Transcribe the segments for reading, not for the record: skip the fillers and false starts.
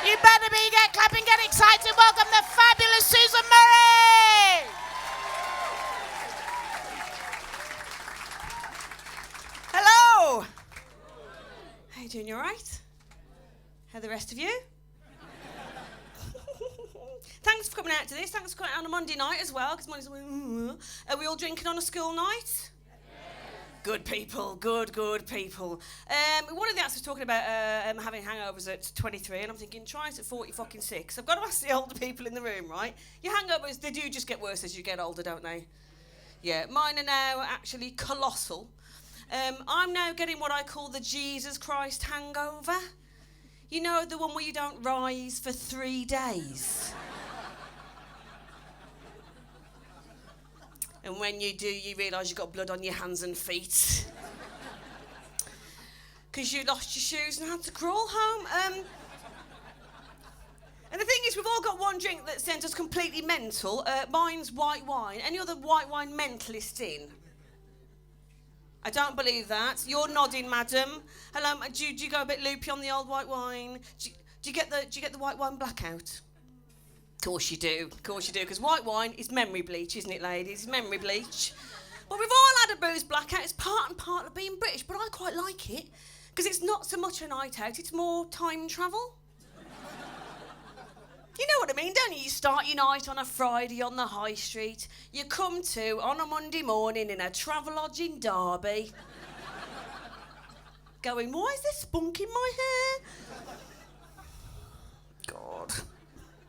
You better be, get clapping, get excited. Welcome the fabulous Susan Murray. Hello. How you doing? You all right? How are the rest of you? Thanks for coming out to this. Thanks for coming out on a Monday night as well, because Monday's Are we all drinking on a school night? Good people, good people. One of the acts was talking about having hangovers at 23, and I'm thinking, try it at 46. I've got to ask the older people in the room, right? Your hangovers, they do just get worse as you get older, don't they? Yeah, mine are now actually colossal. I'm now getting what I call the Jesus Christ hangover. You know, the one where you don't rise for 3 days. And when you do, you realise you've got blood on your hands and feet. Because you lost your shoes and had to crawl home. And the thing is, we've all got one drink that sends us completely mental. Mine's white wine. Any other white wine mentalists in? I don't believe that. You're nodding, madam. Hello, do you go a bit loopy on the old white wine? Do you get the white wine blackout? Of course you do, because white wine is memory bleach, isn't it, ladies? It's memory bleach. But we've all had a booze blackout. It's part and part of being British, but I quite like it, because it's not so much a night out, it's more time travel. You know what I mean, don't you? You start your night on a Friday on the high street. You come to on a Monday morning in a Travelodge in Derby. Going, why is there spunk in my hair? God.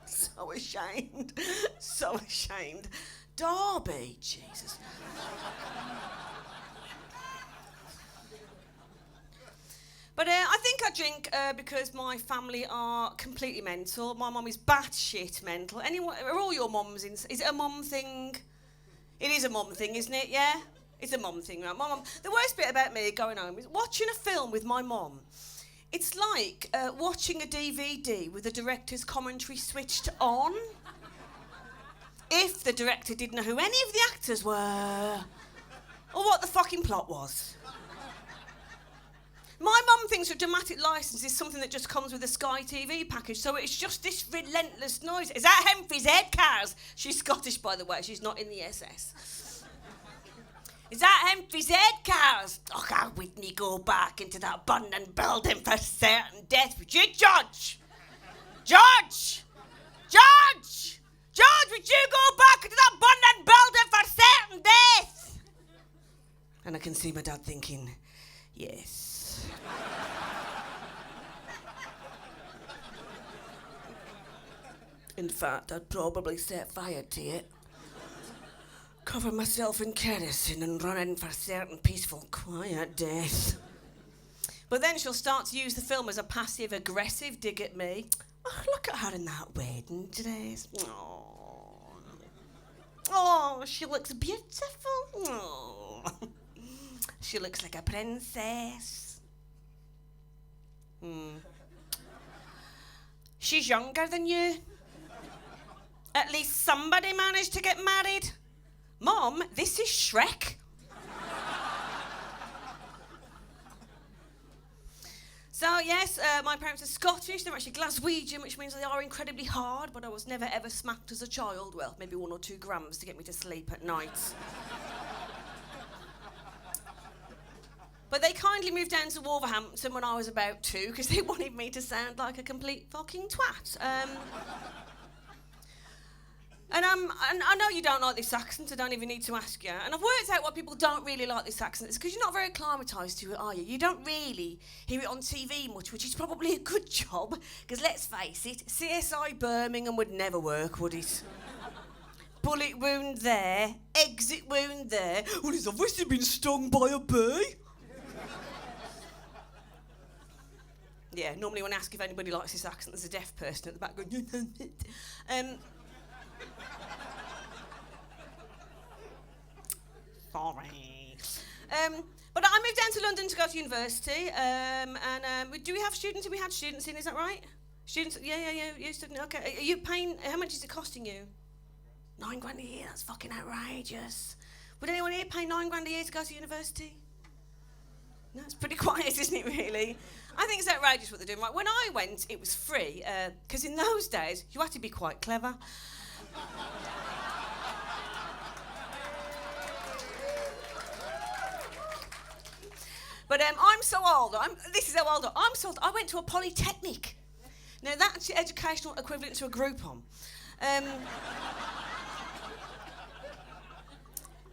So ashamed. So ashamed. Derby, Jesus. But I think I drink because my family are completely mental. My mum is batshit mental. Are all your mums in? Is it a mum thing? It is a mum thing, isn't it? Yeah? It's a mum thing, right? My mum. The worst bit about me going home is watching a film with my mum. It's like watching a DVD with the director's commentary switched on. If the director didn't know who any of the actors were, or what the fucking plot was. My mum thinks a dramatic licence is something that just comes with a Sky TV package, so it's just this relentless noise. Is that Humphrey's head, Cars? She's Scottish, by the way. She's not in the SS. Is that Humphrey's head, Cars? Oh, how Whitney go back into that abandoned building for certain death? Would you, George? George! George! George, would you go back into that abandoned building for certain death? And I can see my dad thinking, yes. In fact, I'd probably set fire to it, cover myself in kerosene and run in for certain peaceful, quiet death. But then she'll start to use the film as a passive-aggressive dig at me. Oh, look at her in that wedding dress. Oh, she looks beautiful. Oh. She looks like a princess. She's younger than you. At least somebody managed to get married. Mom, this is Shrek. So, yes, my parents are Scottish. They're actually Glaswegian, which means they are incredibly hard, but I was never ever smacked as a child. Well, maybe 1 or 2 grams to get me to sleep at night. But they kindly moved down to Wolverhampton when I was about 2 because they wanted me to sound like a complete fucking twat. And I know you don't like this accent, I don't even need to ask you. And I've worked out why people don't really like this accent. It's because you're not very acclimatised to it, are you? You don't really hear it on TV much, which is probably a good job, because let's face it, CSI Birmingham would never work, would it? Bullet wound there, exit wound there. Well, he's obviously been stung by a bee. Yeah, normally when I ask if anybody likes this accent, there's a deaf person at the back going, sorry. But I moved down to London to go to university, do we have students? We had students in, is that right? Students, yeah, you student, okay. Are you paying, how much is it costing you? £9 a year, that's fucking outrageous. Would anyone here pay £9 a year to go to university? No, it's pretty quiet, isn't it, really? I think it's outrageous what they're doing. Right, when I went, it was free, because in those days, you had to be quite clever. But I'm so old. This is how old I'm so old. I went to a polytechnic. Now, that's your educational equivalent to a Groupon.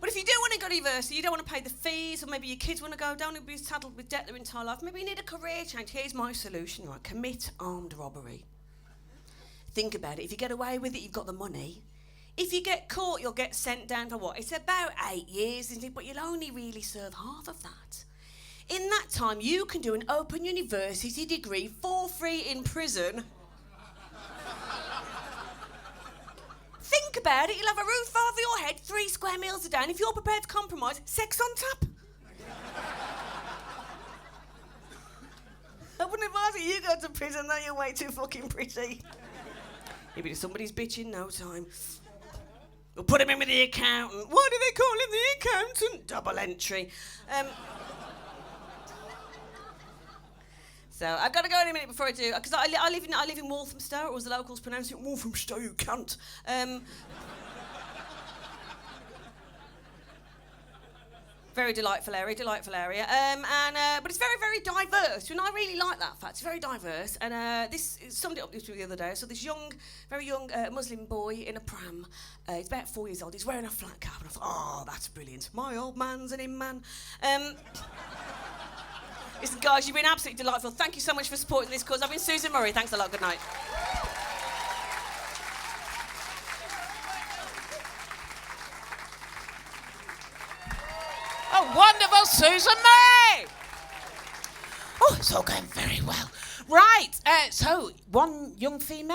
But if you do want to go to university, you don't want to pay the fees, or maybe your kids want to go, don't want to be saddled with debt their entire life, maybe you need a career change. Here's my solution, right? Commit armed robbery. Think about it. If you get away with it, you've got the money. If you get caught, you'll get sent down for what? It's about 8 years, isn't it? But you'll only really serve half of that. In that time, you can do an open university degree for free in prison. Think about it, you'll have a roof over your head, 3 square meals a day, and if you're prepared to compromise, sex on tap. I wouldn't advise it. You go to prison, though, you're way too fucking pretty. You'll be to somebody's bitch in no time. We'll put him in with the accountant. Why do they call him the accountant? Double entry. So I've got to go in a minute before I do, because I live in Walthamstow, or as the locals pronounce it, Walthamstow, you cunt. Very delightful area. But it's very, very diverse, and I really like that fact. It's very diverse, and this summed it up this the other day. So this very young Muslim boy in a pram, he's about 4 years old, he's wearing a flat cap, and I thought, oh, that's brilliant. My old man's an in-man. Listen, guys, you've been absolutely delightful. Thank you so much for supporting this cause. I've been Susan Murray. Thanks a lot. Good night. Oh, wonderful, Susan Murray! Oh, it's all going very well. Right, so one young female.